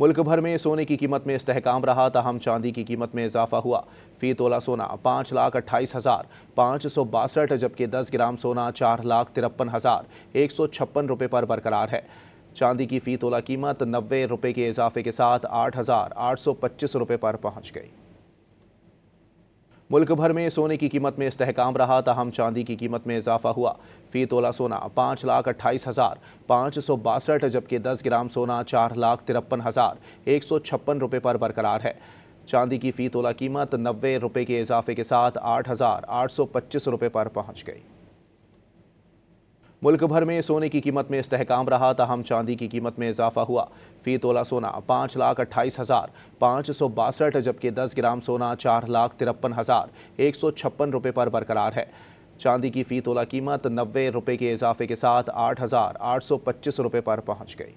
मुल्क भर में सोने की कीमत में इस्तेहकाम रहा, ताहम चांदी की कीमत में इजाफा हुआ। फी तोला सोना 5,28,562, जबकि 10 ग्राम सोना 4,53,156 रुपये पर बरकरार है। चांदी की फी तोला कीमत 90 रुपये के इजाफे के साथ 8,825 रुपये पर पहुंच गई। मुल्क भर में सोने की कीमत में इस्तेहकाम रहा, ताहम चांदी की कीमत में इजाफा हुआ। फी तोला सोना 5,28,562, जबकि 10 ग्राम सोना 4,53,156 रुपये पर बरकरार है। चांदी की फी तोला कीमत 90 रुपये के इजाफे के साथ 8,825 रुपये पर पहुंच गई। मुल्क भर में सोने की कीमत में इस्तेहकाम रहा, ताहम चांदी की कीमत में इजाफा हुआ। फी तोला सोना 5,28,562, जबकि 10 ग्राम सोना 4,53,156 रुपये पर बरकरार है। चांदी की फी तोला कीमत 90 रुपये के इजाफे के साथ 8,825 रुपये पर पहुंच गई।